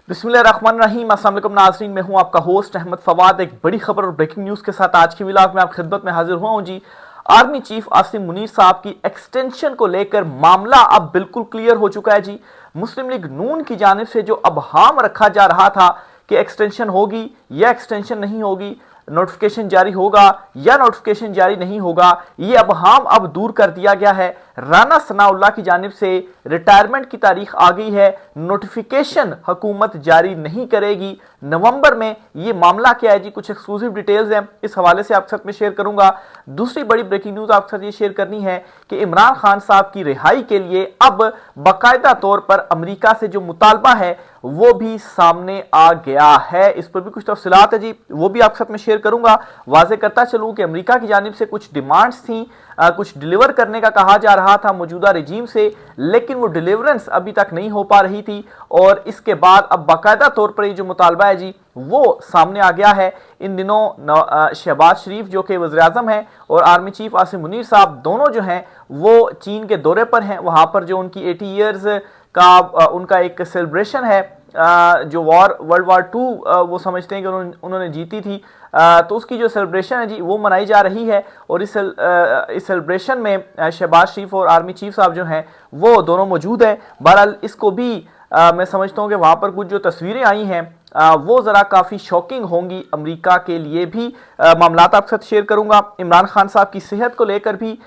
बिस्मिल्लाहिर्रहमानिर्रहीम। अस्सलाम वालेकुम नाज़रीन, मैं हूं आपका होस्ट अहमद फवाद। एक बड़ी खबर और ब्रेकिंग न्यूज़ के साथ आज की व्लॉग में आप खिदमत में हाजिर हुआ हूं जी। आर्मी चीफ आसिम मुनीर साहब की एक्सटेंशन को लेकर मामला अब बिल्कुल क्लियर हो चुका है जी। मुस्लिम लीग नून की जानिब से जो अबहाम रखा जा रहा था कि एक्सटेंशन होगी या एक्सटेंशन नहीं होगी, नोटिफिकेशन जारी होगा या नोटिफिकेशन जारी नहीं होगा, ये अबहाम अब दूर कर दिया गया है। राना सनाउल्लाह की जानिब से रिटायरमेंट की तारीख आ गई है, नोटिफिकेशन हुकूमत जारी नहीं करेगी नवंबर में। ये मामला क्या है जी, कुछ एक्सक्लूसिव डिटेल्स हैं, इस हवाले से आपके साथ में शेयर करूंगा। दूसरी बड़ी ब्रेकिंग न्यूज आपके साथ ये शेयर करनी है कि इमरान खान साहब की रिहाई के लिए अब बाकायदा तौर पर अमेरिका से जो मुतालबा है वो भी सामने आ गया है। इस पर भी कुछ तफसीलात है जी, वो भी आपके साथ में शेयर करूंगा। वाजे करता चलूं कि अमेरिका की जानिब से कुछ डिमांड्स थी, कुछ डिलीवर करने का कहा जा रहा था मौजूदा रजीम से, लेकिन वो डिलीवरेंस अभी तक नहीं हो पा रही थी। और इसके बाद अब बाकायदा तौर पर ये जो मुतालबा है जी वो सामने आ गया है। इन दिनों शहबाज शरीफ जो कि वज़ीर-ए-आज़म हैं और आर्मी चीफ आसिम मुनीर साहब दोनों जो हैं वो चीन के दौरे पर हैं। वहाँ पर जो उनकी 80 ईयर्स का उनका एक सेलिब्रेशन है, जो वर्ल्ड वार 2 वो समझते हैं कि उन्होंने जीती थी, तो उसकी जो सेलिब्रेशन है जी वो मनाई जा रही है। और इस सेलिब्रेशन में शहबाज शरीफ और आर्मी चीफ साहब जो हैं वो दोनों मौजूद हैं। बहरहाल इसको भी मैं समझता हूँ कि वहाँ पर कुछ जो तस्वीरें आई हैं वो ज़रा काफ़ी शॉकिंग होंगी अमेरिका के लिए भी। मामलात आपके साथ शेयर करूँगा। इमरान खान साहब की सेहत को लेकर भी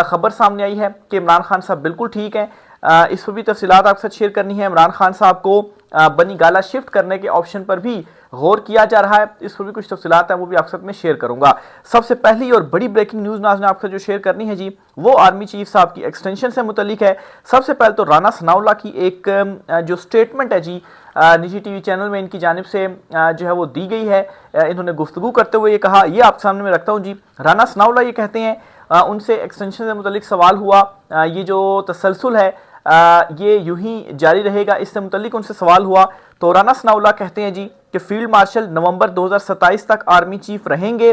खबर सामने आई है कि इमरान खान साहब बिल्कुल ठीक हैं। इस पर भी तफसीलात आपके साथ शेयर करनी है। इमरान खान साहब को बनी गाला शिफ्ट करने के ऑप्शन पर भी गौर किया जा रहा है। इस पर भी कुछ तफसीलात हैं, वो भी आपके साथ में शेयर करूंगा। सबसे पहली और बड़ी ब्रेकिंग न्यूज़ नाज़रीन आपके साथ जो शेयर करनी है जी वो आर्मी चीफ साहब की एक्सटेंशन से मुतल्लिक है। सबसे पहले तो राना सनाउल्लाह की एक जो स्टेटमेंट है जी निजी टीवी चैनल में इनकी जानिब से जो है वो दी गई है। इन्होंने गुफ्तगू करते हुए ये कहा, ये आप सामने में रखता हूँ जी। राना सनाउल्लाह ये कहते हैं, उनसे एक्सटेंशन से मुतल्लिक सवाल हुआ, ये जो तसलसल है ये यूं ही जारी रहेगा, इससे मुतल्लिक उनसे सवाल हुआ तो राना सनाउल्लाह कहते हैं जी कि फील्ड मार्शल नवंबर 2027 तक आर्मी चीफ रहेंगे।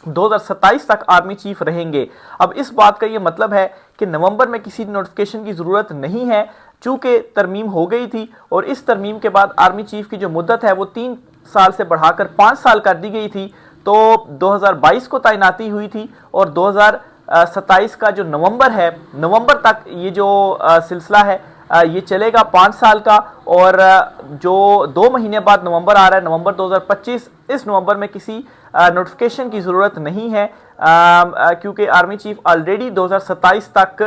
2027 तक आर्मी चीफ रहेंगे। अब इस बात का ये मतलब है कि नवंबर में किसी नोटिफिकेशन की ज़रूरत नहीं है, चूंकि तरमीम हो गई थी और इस तरमीम के बाद आर्मी चीफ की जो मुद्दत है वो 3 साल से बढ़ाकर 5 साल कर दी गई थी। तो 2022 को तैनाती हुई थी और 2027 का जो नवंबर है, नवंबर तक ये जो सिलसिला है ये चलेगा 5 साल का। और जो 2 महीने बाद नवंबर आ रहा है, नवंबर 2025, इस नवंबर में किसी नोटिफिकेशन की ज़रूरत नहीं है, क्योंकि आर्मी चीफ ऑलरेडी 2027 तक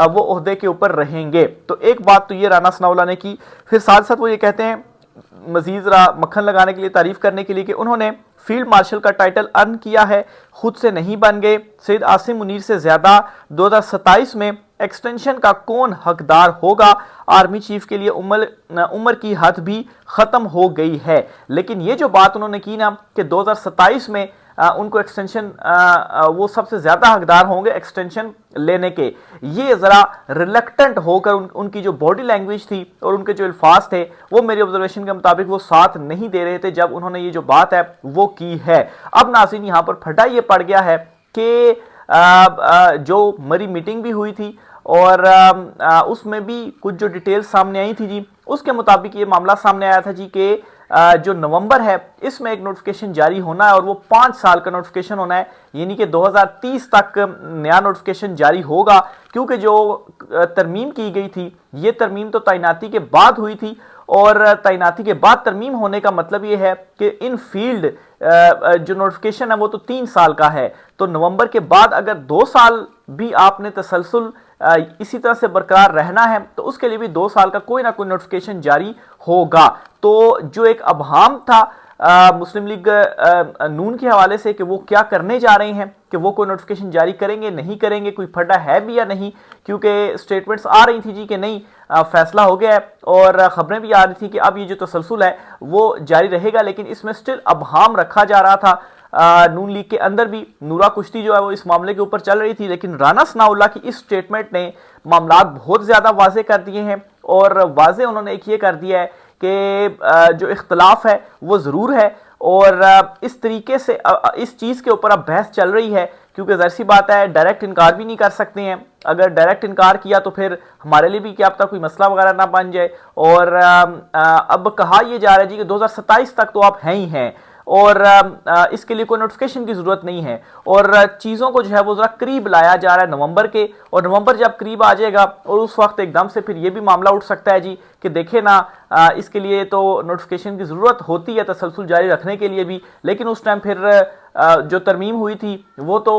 वो ओहदे के ऊपर रहेंगे। तो एक बात तो ये राना सनाउल्लाह ने की। फिर साथ साथ वो ये कहते हैं, मजीद मक्खन लगाने के लिए, तारीफ करने के लिए, कि उन्होंने फील्ड मार्शल का टाइटल अर्न किया है, खुद से नहीं बन गए। सैयद आसिम मुनीर से ज्यादा 2027 में एक्सटेंशन का कौन हकदार होगा? आर्मी चीफ के लिए उम्र की हद भी खत्म हो गई है। लेकिन ये जो बात उन्होंने की ना कि 2027 में उनको एक्सटेंशन, वो सबसे ज्यादा हकदार होंगे एक्सटेंशन लेने के, ये जरा रिलक्टेंट होकर उनकी जो बॉडी लैंग्वेज थी और उनके जो अल्फाज थे वो मेरे ऑब्जर्वेशन के मुताबिक वो साथ नहीं दे रहे थे जब उन्होंने ये जो बात है वो की है। अब नाज़रीन यहाँ पर फटा ये पड़ गया है कि जो मरी मीटिंग भी हुई थी और उसमें भी कुछ जो डिटेल्स सामने आई थी जी, उसके मुताबिक ये मामला सामने आया था जी कि जो नवंबर है इसमें एक नोटिफिकेशन जारी होना है और वो 5 साल का नोटिफिकेशन होना है, यानी कि 2030 तक नया नोटिफिकेशन जारी होगा। क्योंकि जो तरमीम की गई थी ये तरमीम तो तैनाती के बाद हुई थी और तैनाती के बाद तरमीम होने का मतलब ये है कि इन फील्ड जो नोटिफिकेशन है वो तो 3 साल का है। तो नवंबर के बाद अगर 2 साल भी आपने तसलसल इसी तरह से बरकरार रहना है तो उसके लिए भी 2 साल का कोई ना कोई नोटिफिकेशन जारी होगा। तो जो एक अबहाम था मुस्लिम लीग नून के हवाले से कि वो क्या करने जा रहे हैं, कि वो कोई नोटिफिकेशन जारी करेंगे नहीं करेंगे, कोई फटा है भी या नहीं, क्योंकि स्टेटमेंट्स आ रही थी जी कि नहीं फैसला हो गया है और खबरें भी आ रही थी कि अब ये जो तसलसल है वो जारी रहेगा। लेकिन इसमें स्टिल अबहाम रखा जा रहा था। नून लीग के अंदर भी नूरा कुश्ती जो है वो इस मामले के ऊपर चल रही थी, लेकिन राना सनाउल्लाह की इस स्टेटमेंट ने मामला बहुत ज्यादा वाजे कर दिए हैं। और वाजे उन्होंने एक ये कर दिया है कि जो इख्तलाफ है वो जरूर है और इस तरीके से इस चीज के ऊपर अब बहस चल रही है क्योंकि ज़ाहिर सी बात है डायरेक्ट इनकार भी नहीं कर सकते हैं। अगर डायरेक्ट इनकार किया तो फिर हमारे लिए भी क्या पता कोई मसला वगैरह ना बन जाए। और अब कहा यह जा रहा है जी कि 2027 तक तो आप हैं ही हैं और इसके लिए कोई नोटिफिकेशन की ज़रूरत नहीं है और चीज़ों को जो है वो ज़रा करीब लाया जा रहा है नवंबर के। और नवंबर जब करीब आ जाएगा और उस वक्त एकदम से फिर ये भी मामला उठ सकता है जी कि देखे ना इसके लिए तो नोटिफिकेशन की ज़रूरत होती है तसलसल जारी रखने के लिए भी, लेकिन उस टाइम फिर जो तरमीम हुई थी वो तो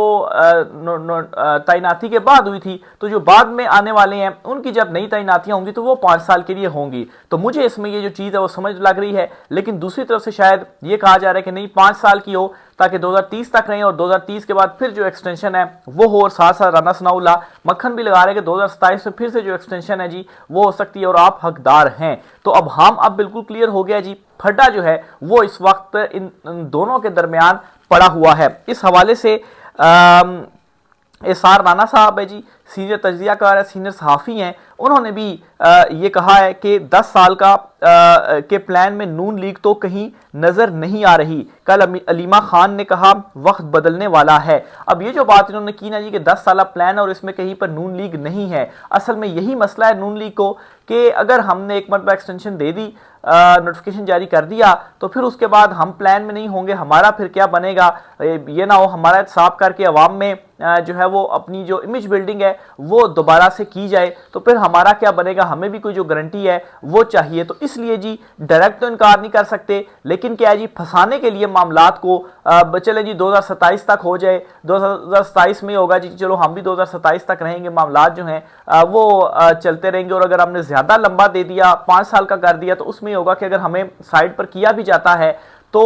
तैनाती के बाद हुई थी, तो जो बाद में आने वाले हैं उनकी जब नई तैनातियां होंगी तो वो 5 साल के लिए होंगी। तो मुझे इसमें ये जो चीज़ है वो समझ लग रही है, लेकिन दूसरी तरफ से शायद ये कहा जा रहा है कि नहीं 5 साल की हो ताकि 2030 तक रहें और 2030 के बाद फिर जो एक्सटेंशन है वो हो। और साथ साथ राना सनाउल्लाह मक्खन भी लगा रहे हैं कि 2027 में फिर से जो एक्सटेंशन है जी वो हो सकती है और आप हकदार हैं। तो अब बिल्कुल क्लियर हो गया जी, फड्डा जो है वो इस वक्त इन दोनों के दरमियान पड़ा हुआ है। इस हवाले से एसार राना साहब है जी, सीनियर तज्जियाकार है, सीनियर सहाफ़ी हैं, उन्होंने भी ये कहा है कि 10 साल के प्लान में नून लीग तो कहीं नज़र नहीं आ रही। कल अलीमा खान ने कहा वक्त बदलने वाला है। अब ये जो बात इन्होंने की ना जी कि 10 साल प्लान है और इसमें कहीं पर नून लीग नहीं है, असल में यही मसला है नून लीग को कि अगर हमने एक मरतबा एक्सटेंशन दे दी, नोटिफिकेशन जारी कर दिया, तो फिर उसके बाद हम प्लान में नहीं होंगे, हमारा फिर क्या बनेगा। ये ना हो हमारा साफ करके अवाम में जो है वो अपनी जो इमेज बिल्डिंग है वो दोबारा से की जाए, तो फिर हमारा क्या बनेगा, हमें भी कोई जो गारंटी है वो चाहिए। तो इसलिए जी डायरेक्ट तो इनकार नहीं कर सकते, लेकिन क्या है जी फंसाने के लिए मामलात को चले जी 2027 तक हो जाए, 2027 में होगा जी चलो हम भी 2027 तक रहेंगे, मामलात जो हैं वो चलते रहेंगे। और अगर हमने ज़्यादा लंबा दे दिया, 5 साल का कर दिया, तो उसमें होगा कि अगर हमें साइड पर किया भी जाता है तो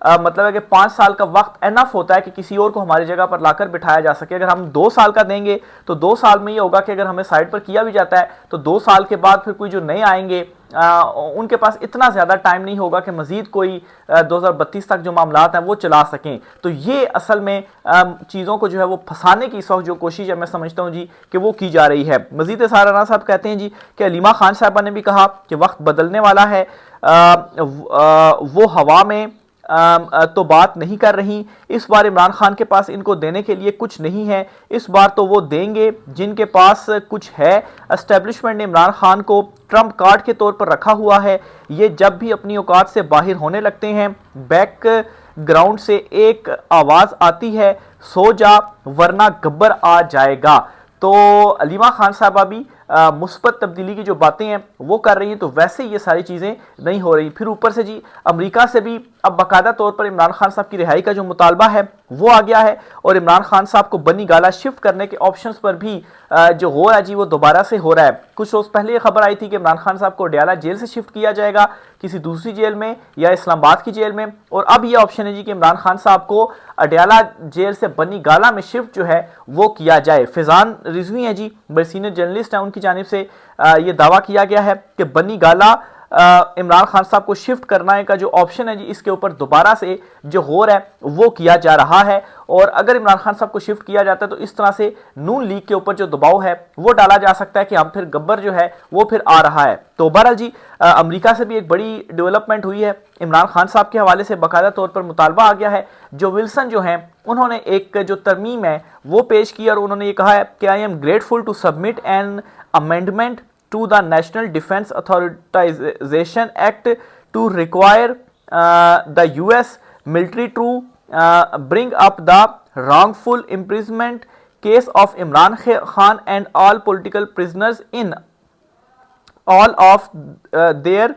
मतलब है कि 5 साल का वक्त एनफ होता है कि किसी और को हमारी जगह पर लाकर बिठाया जा सके। अगर हम 2 साल का देंगे तो 2 साल में ये होगा कि अगर हमें साइड पर किया भी जाता है तो 2 साल के बाद फिर कोई जो नए आएंगे उनके पास इतना ज़्यादा टाइम नहीं होगा कि मज़ीद कोई 2032 तक जो मामलात हैं वो चला सकें। तो ये असल में चीज़ों को जो है वो फंसाने की इस वक्त जो कोशिश है मैं समझता हूँ जी कि वो की जा रही है। मज़ीद साराना साहब कहते हैं जी कि अलीमा खान साहबा ने भी कहा कि वक्त बदलने वाला है, वो हवा में तो बात नहीं कर रही। इस बार इमरान खान के पास इनको देने के लिए कुछ नहीं है, इस बार तो वो देंगे जिनके पास कुछ है। एस्टेब्लिशमेंट ने इमरान खान को ट्रम्प कार्ड के तौर पर रखा हुआ है। ये जब भी अपनी औकात से बाहर होने लगते हैं बैक ग्राउंड से एक आवाज़ आती है, सो जा वरना गब्बर आ जाएगा। तो अलीमा खान साहबा भी मुस्बत तब्दीली की जो बातें हैं वो कर रही हैं, तो वैसे ये सारी चीज़ें नहीं हो रही। फिर ऊपर से जी अमेरिका से भी अब बाकायदा तौर पर इमरान खान साहब की रिहाई का जो मुतालबा है वो आ गया है और इमरान खान साहब को बनी गाला शिफ्ट करने के ऑप्शंस पर भी जो हो रहा है जी वो दोबारा से हो रहा है। कुछ रोज़ पहले ये खबर आई थी कि इमरान खान साहब को अडयाला जेल से शिफ्ट किया जाएगा किसी दूसरी जेल में या इस्लामाबाद की जेल में, और अब ये ऑप्शन है जी कि इमरान खान साहब को अडयाला जेल से बनी गाला में शिफ्ट जो है वो किया जाए। फैजान रिजवी हैं जी, बड़े सीनियर जर्नलिस्ट हैं, उनकी जानिब से ये दावा किया गया है कि बनी गाला इमरान खान साहब को शिफ्ट करने का जो ऑप्शन है जी इसके ऊपर दोबारा से जो हो रहा है वो किया जा रहा है। और अगर इमरान खान साहब को शिफ्ट किया जाता है तो इस तरह से नून लीग के ऊपर जो दबाव है वो डाला जा सकता है कि हम फिर गब्बर जो है वो फिर आ रहा है। तो बहरहाल जी अमेरिका से भी एक बड़ी डेवलपमेंट हुई है। इमरान खान साहब के हवाले से बाकायदा तौर पर मुतालबा आ गया है। जो विल्सन जो हैं उन्होंने एक जो तरमीम है वो पेश की और उन्होंने ये कहा है कि I am grateful to submit an amendment to the National Defense Authorization Act to require the US military to bring up the wrongful imprisonment case of Imran Khan and all political prisoners in all of their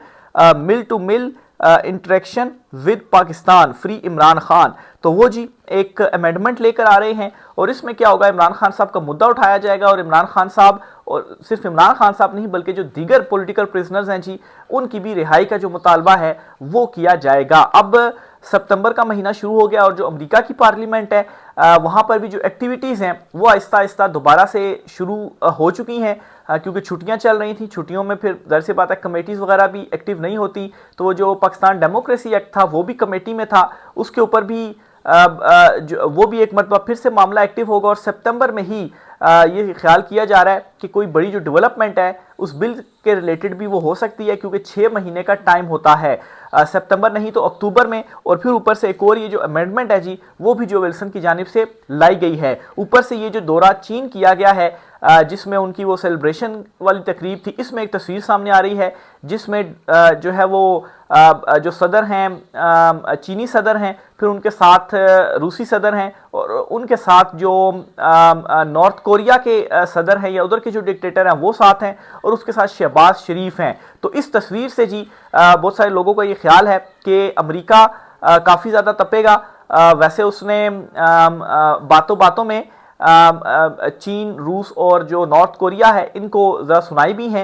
mill-to-mill interaction with Pakistan free Imran Khan. तो वो जी एक amendment लेकर आ रहे हैं और इसमें क्या होगा, इमरान खान साहब का मुद्दा उठाया जाएगा और इमरान खान साहब और सिर्फ इमरान खान साहब नहीं बल्कि जो दीगर पॉलिटिकल प्रिजनर्स हैं जी उनकी भी रिहाई का जो मुतालबा है वो किया जाएगा। अब सितंबर का महीना शुरू हो गया और जो अमेरिका की पार्लियामेंट है वहाँ पर भी जो एक्टिविटीज़ हैं वो आहिस्ता आहिस्ता दोबारा से शुरू हो चुकी हैं क्योंकि छुट्टियां चल रही थी। छुट्टियों में फिर ज़ाहिर सी बात है कमेटीज़ वगैरह भी एक्टिव नहीं होती, तो वो जो पाकिस्तान डेमोक्रेसी एक्ट था वो भी कमेटी में था, उसके ऊपर भी वो भी एक मरतबा फिर से मामला एक्टिव होगा और सितंबर में ही ये ख्याल किया जा रहा है कि कोई बड़ी जो डेवलपमेंट है उस बिल के रिलेटेड भी वो हो सकती है, क्योंकि 6 महीने का टाइम होता है, सितंबर नहीं तो अक्टूबर में। और फिर ऊपर से एक और ये जो अमेंडमेंट है जी, वो भी जो विल्सन की जानिब से लाई गई है। ऊपर से ये जो दौरा चीन किया गया है, जिसमें उनकी वो सेलिब्रेशन वाली तकरीब थी, इसमें एक तस्वीर सामने आ रही है जिसमें जो है वो जो सदर हैं, चीनी सदर हैं, फिर उनके साथ रूसी सदर हैं, और उनके साथ जो नॉर्थ कोरिया के सदर हैं या उधर के जो डिक्टेटर हैं वो साथ हैं, और उसके साथ शहबाज शरीफ हैं। तो इस तस्वीर से जी बहुत सारे लोगों का ये ख्याल है कि अमेरिका काफ़ी ज़्यादा तपेगा। वैसे उसने बातों बातों में चीन, रूस और जो नॉर्थ कोरिया है इनको ज़रा सुनाई भी हैं,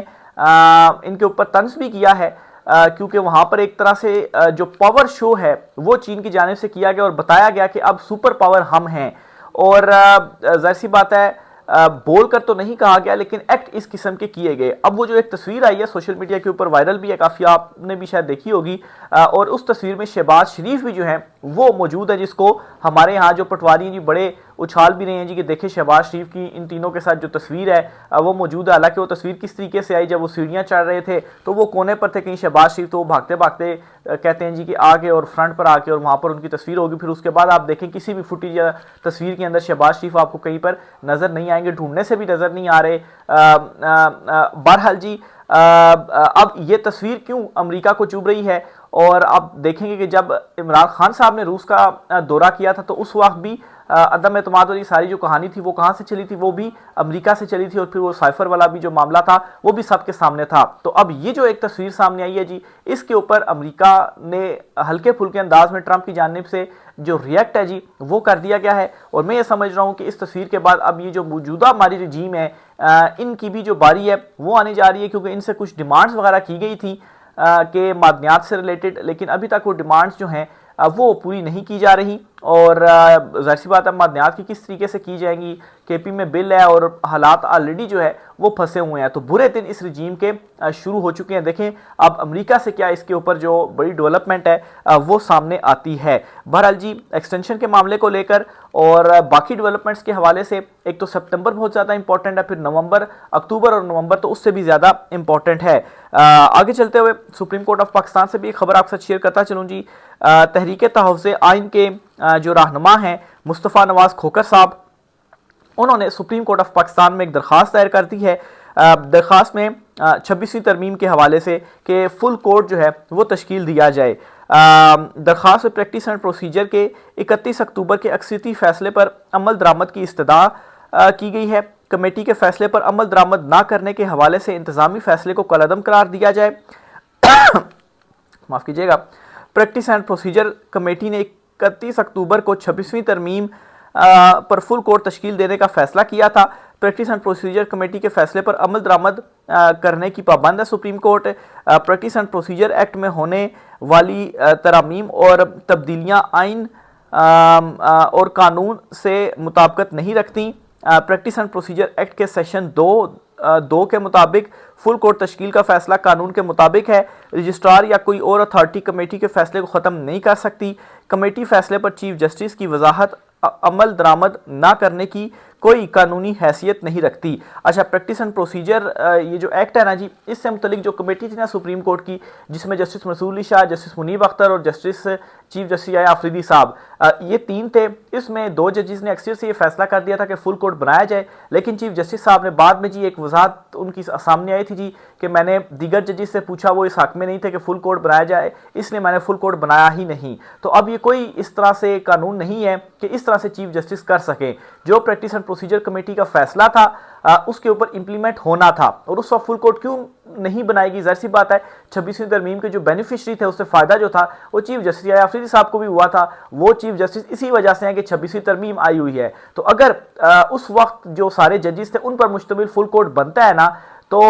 इनके ऊपर तंज भी किया है, क्योंकि वहाँ पर एक तरह से जो पावर शो है वो चीन की जानिब से किया गया और बताया गया कि अब सुपर पावर हम हैं। और जाहिर सी बात है, बोल कर तो नहीं कहा गया, लेकिन एक्ट इस किस्म के किए गए। अब वो जो एक तस्वीर आई है सोशल मीडिया के ऊपर वायरल भी है, काफ़ी आपने भी शायद देखी होगी, और उस तस्वीर में शहबाज शरीफ भी जो है वो मौजूद है, जिसको हमारे यहाँ जो पटवारी जी बड़े उछाल भी रहे हैं जी कि देखे शहबाज शरीफ की इन तीनों के साथ जो तस्वीर है वो मौजूद है। हालांकि वो तस्वीर किस तरीके से आई, जब वो सीढ़ियाँ चढ़ रहे थे तो वो कोने पर थे, कहीं शहबाज शरीफ तो वो भागते भागते कहते हैं जी कि आगे और फ्रंट पर आके और वहाँ पर उनकी तस्वीर होगी। फिर उसके बाद आप देखें किसी भी फुटेज या तस्वीर के अंदर शहबाज शरीफ आपको कहीं पर नज़र नहीं आएंगे, ढूंढने से भी नज़र नहीं आ रहे। बहरहाल जी, अब ये तस्वीर क्यों अमेरिका को चुभ रही है, और आप देखेंगे कि जब इमरान खान साहब ने रूस का दौरा किया था तो उस वक्त भी अदम एतमाद वाली सारी जो कहानी थी वो कहाँ से चली थी, वो भी अमेरिका से चली थी, और फिर वो साइफर वाला भी जो मामला था वो भी सबके सामने था। तो अब ये जो एक तस्वीर सामने आई है जी, इसके ऊपर अमेरिका ने हल्के फुल्के अंदाज में ट्रंप की जानिब से जो रिएक्ट है जी वो कर दिया गया है। और मैं ये समझ रहा हूँ कि इस तस्वीर के बाद अब ये जो मौजूदा हमारी रजीम है, इनकी भी जो बारी है वो आने जा रही है, क्योंकि इनसे कुछ डिमांड्स वगैरह की गई थी कि मादनियात से रिलेटेड, लेकिन अभी तक वो डिमांड्स जो हैं वो पूरी नहीं की जा रही। और ज़ाहिर सी बात है मादनियात की किस तरीके से की जाएंगी, केपी में बिल है और हालात ऑलरेडी जो है वो फंसे हुए हैं। तो बुरे दिन इस रजीम के शुरू हो चुके हैं। देखें अब अमेरिका से क्या इसके ऊपर जो बड़ी डेवलपमेंट है वो सामने आती है। बहरहाल जी, एक्सटेंशन के मामले को लेकर और बाकी डेवलपमेंट्स के हवाले से एक तो सितंबर बहुत ज़्यादा इंपॉर्टेंट है, फिर नवंबर, अक्टूबर और नवंबर तो उससे भी ज़्यादा इंपॉर्टेंट है। आगे चलते हुए सुप्रीम कोर्ट ऑफ पाकिस्तान से भी एक खबर आपके साथ शेयर करता चलूँ जी। तहरीक तहफ़्फ़ुज़ आइन के जो रहनुमा हैं मुस्तफ़ा नवाज खोखर साहब, उन्होंने सुप्रीम कोर्ट ऑफ पाकिस्तान में एक दरख्वास्त दायर कर दी है। दरख्वास्त में 26वीं तरमीम के हवाले से कि फुल कोर्ट जो है वो तश्कील दिया जाए। दरख्वास्त में प्रैक्टिस एंड प्रोसीजर के 31 अक्टूबर के अक्सरियती फैसले पर अमल दरामद की इस्तदा की गई है। कमेटी के फैसले पर अमल दरामद ना करने के हवाले से इंतजामी फैसले को कलअदम करार दिया जाए। माफ़ कीजिएगा। प्रैक्टिस एंड प्रोसीजर कमेटी ने 31 अक्टूबर को 26वीं तरमीम पर फुल कोर्ट तश्कील देने का फैसला किया था। प्रैक्टिस एंड प्रोसीजर कमेटी के फैसले पर अमल दरामद करने की पाबंद है supreme court. Practice and procedure act में होने वाली तरामीम और तब्दीलियां आइन और कानून से मुताबिकत नहीं रखती। प्रैक्टिस एंड प्रोसीजर एक्ट के सेक्शन 2 के मुताबिक फुल कोर्ट तश्कील का फैसला कानून के मुताबिक है। रजिस्ट्रार या कोई और अथॉरिटी कमेटी के फैसले को ख़त्म नहीं कर सकती। कमेटी फैसले पर चीफ जस्टिस की वजाहत अमल दरामद ना करने की कोई कानूनी हैसियत नहीं रखती। अच्छा, प्रैक्टिस एंड प्रोसीजर ये जो एक्ट है ना जी, इससे मुतलिक जो कमेटी थी ना सुप्रीम कोर्ट की, जिसमें जस्टिस मंसूर अली शाह, जस्टिस मुनीब अख्तर और जस्टिस चीफ जस्टिस आफरीदी साहब, ये 3 थे। इसमें 2 जजेस ने अक्सर से ये फैसला कर दिया था कि फुल कोर्ट बनाया जाए, लेकिन चीफ जस्टिस साहब ने बाद में जी एक वजाहत उनकी सामने आई थी जी कि मैंने दीगर जजेस से पूछा, वो इस हक में नहीं थे कि फुल कोर्ट बनाया जाए, इसलिए मैंने फुल कोर्ट बनाया ही नहीं। तो अब ये कोई इस तरह से कानून नहीं है कि इस तरह से चीफ जस्टिस कर सके। जो प्रैक्टिस एंड प्रोसीजर कमेटी का फैसला था उसके ऊपर इंप्लीमेंट होना था, और उस वक्त फुल कोर्ट क्यों नहीं बनाएगी? जाहिर सी बात है 26वीं तरमीम के जो बेनिफिशरी थे उससे फायदा जो था वो चीफ जस्टिस आफरीदी साहब को भी हुआ था। वो चीफ जस्टिस इसी वजह से है कि 26वीं तरमीम आई हुई है। तो अगर उस वक्त जो सारे जजेस थे उन पर मुश्तमिल फुल कोर्ट बनता है ना, तो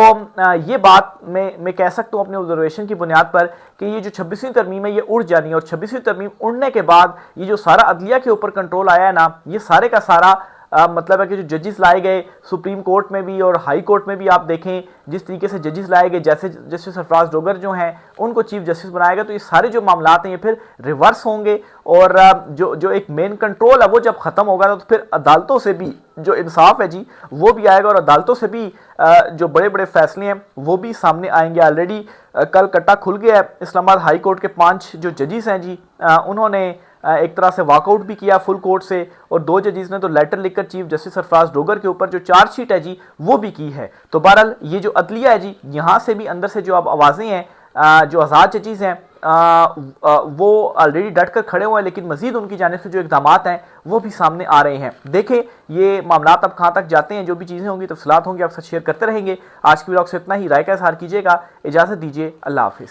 ये बात मैं कह सकता हूँ अपने ऑब्जर्वेशन की बुनियाद पर कि ये जो 26वीं तरमीम है ये उड़ जानी है, और 26वीं तरमीम उड़ने के बाद ये जो सारा अदलिया के ऊपर कंट्रोल आया है ना, ये सारे का सारा मतलब है कि जो जजेस लाए गए सुप्रीम कोर्ट में भी और हाई कोर्ट में भी, आप देखें जिस तरीके से जजेस लाए गए, जैसे जस्टिस सरफराज डोगर जो हैं उनको चीफ जस्टिस बनाया गया, तो ये सारे जो मामला हैं ये फिर रिवर्स होंगे और जो एक मेन कंट्रोल है वो जब खत्म होगा तो फिर अदालतों से भी जो इंसाफ है जी वो भी आएगा और अदालतों से भी जो बड़े बड़े फैसले हैं वो भी सामने आएंगे। ऑलरेडी कल कट्टा खुल गया है। इस्लामाबाद हाई कोर्ट के 5 जो जजेस हैं जी उन्होंने एक तरह से वॉकआउट भी किया फुल कोर्ट से, और 2 जजेस ने तो लेटर लिखकर चीफ जस्टिस सरफराज डोगर के ऊपर जो चार्जशीट है जी वो भी की है। तो बहरहाल ये जो अदलिया है जी, यहाँ से भी अंदर से जो अब आवाज़ें हैं, जो आज़ाद जजेस हैं वो ऑलरेडी डट कर खड़े हुए हैं, लेकिन मजीद उनकी जानिब से जो इक़दाम हैं वो भी सामने आ रहे हैं। देखें ये मामला अब कहाँ तक जाते हैं, जो भी चीज़ें होंगी तफसीलात होंगी आपसे शेयर करते रहेंगे। आज की व्लॉग से इतना ही, राय का इज़हार कीजिएगा। इजाज़त दीजिए, अल्लाह हाफिज़।